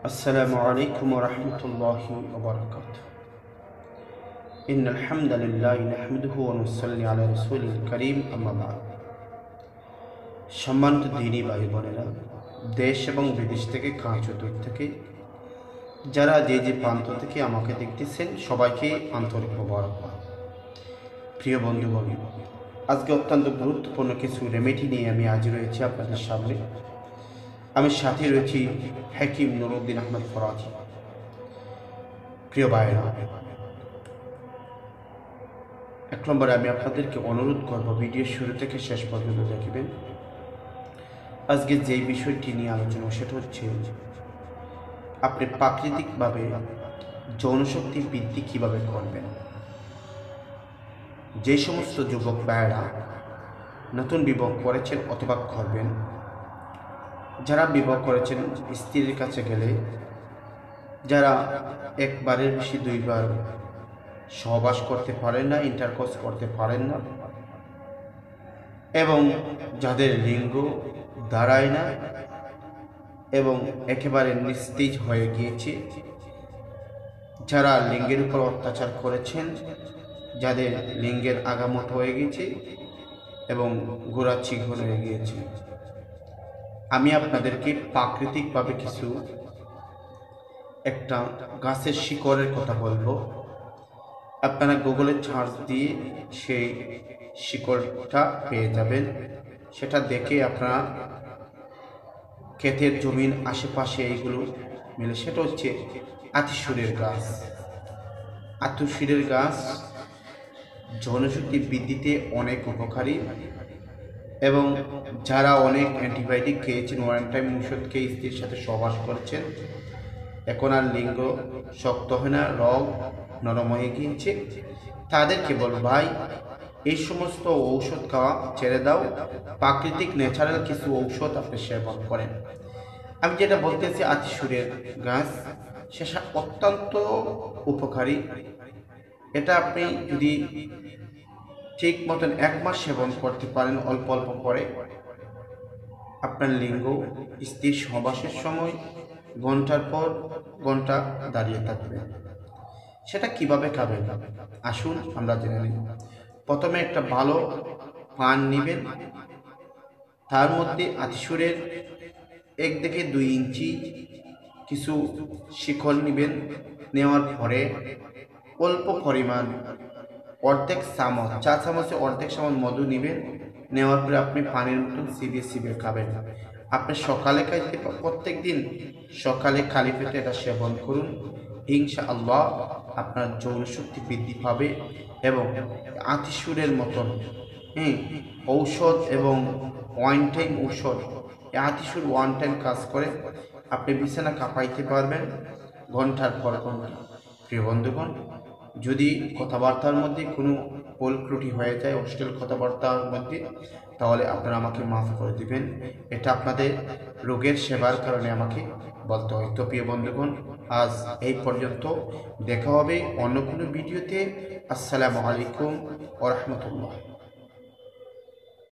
السلام عليكم ورحمة الله وبركاته. إن الحمد لله نحمده ونصلي على رسوله الكريم أما بعد. সম্মানিত দিনী ভাই বোনেরা, দেশ এবং বিদেশ থেকে কাছে দূর থেকে যারা যে যে প্রান্ত থেকে আমাকে দেখতেছেন সবাইকে আন্তরিক মোবারকবাদ। প্রিয় বন্ধুগণ, আজকে অত্যন্ত গুরুত্বপূর্ণ কিছু রেমেডি নিয়ে আমি আজ রয়েছি আপনাদের সামনে। আমি সাথে রয়েছি হাকিম নুরউদ্দিন আহমেদ ফরাজি। প্রিয় ভাইরা, এক নম্বরে আমি আপনাদেরকে অনুরোধ করব ভিডিও শুরু থেকে শেষ পর্যন্ত দেখবেন। আজকে যে বিষয়টি নিয়ে আলোচনা সেটা হচ্ছে আপনি প্রাকৃতিকভাবে যৌনশক্তি বৃদ্ধি কিভাবে করবেন। যে সমস্ত যুবক ভাইরা নতুন বিবাহ করেছেন অথবা করবেন, যারা বিবাহ করেছেন স্ত্রীর কাছে গেলে যারা একবারের বেশি দুইবার সহবাস করতে পারেন না, ইন্টারকোর্স করতে পারেন না, এবং যাদের লিঙ্গ দাঁড়ায় না এবং একেবারে নিস্তেজ হয়ে গিয়েছে, যারা লিঙ্গের উপর অত্যাচার করেছেন, যাদের লিঙ্গের আগামোট হয়ে গিয়েছে এবং গোড়া চিঘল হয়ে গিয়েছে, আমি আপনাদেরকে প্রাকৃতিকভাবে কিছু একটা গাছের শিকড়ের কথা বলবো। আপনারা গুগলে সার্চ দিয়ে সেই শিকড়টা পেয়ে যাবেন। সেটা দেখে আপনারা ক্ষেতের জমির আশেপাশে এইগুলো মিলে, সেটা হচ্ছে আতিসুরের গাছ। আতিসুরের গাছ যৌনশক্তি বৃদ্ধিতে অনেক উপকারী, এবং যারা অনেক অ্যান্টিবায়োটিক খেয়েছেন, ওয়ান টাইম ওষুধ খেয়ে স্ত্রীর সাথে সহবাস করছেন, এখন আর লিঙ্গ শক্ত হয় না, রগ নরম হয়ে গিয়েছে, তাদেরকে বল ভাই এই সমস্ত ঔষধ খাওয়া ছেড়ে দাও, প্রাকৃতিক ন্যাচারাল কিছু ঔষধ আপনি সেবন করেন। আমি যেটা বলতেছি, আতিসুরের গাছ সেটা অত্যন্ত উপকারী। এটা আপনি যদি ঠিক মতন 1 মাস সেবন করতে পারেন অল্প অল্প করে, আপনার লিঙ্গ স্ত্রীর সহবাসের সময় ঘন্টার পর ঘন্টা দাঁড়িয়ে থাকবে। সেটা কিভাবে খাবেন আসুন আমরা জেনে নিই। প্রথমে একটা ভালো পান নেবেন, তার মধ্যে আতিসুরের 1 থেকে 2 ইঞ্চি কিছু শিকড় নেবেন। নেওয়ার পরে অল্প পরিমাণ অর্ধেক চামচ, 4 চামচে অর্ধেক চামচ মধু নেবেন। নেওয়ার পরে আপনি পানির মতন চিবিয়ে চিবিয়ে খাবেন। আপনি সকালে খাইতে, প্রত্যেক দিন সকালে খালি পেটে এটা সেবন করুন। ইনশাআল্লাহ আপনার যৌনশক্তি বৃদ্ধি পাবে। এবং আতিসুরের মতন ঔষধ এবং ওয়ান টাইম ঔষধ, আতিসুর ওয়ান টাইম কাজ করে, আপনি বিছানা কাঁপাইতে পারবেন ঘন্টার পর ঘন্টা। প্রিয় বন্ধুগণ, যদি কথাবার্তার মধ্যে কোনো ভুল ত্রুটি হয়ে যায় অশ্লীল কথাবার্তার মধ্যে, তাহলে আপনারা আমাকে মাফ করে দিবেন। এটা আপনাদের রোগের সেবার কারণে আমাকে বলতে হয়। তো প্রিয় বন্ধুগণ, আজ এই পর্যন্ত, দেখা হবে অন্য কোনো ভিডিওতে। আসসালামু আলাইকুম ওয়া রাহমাতুল্লাহ।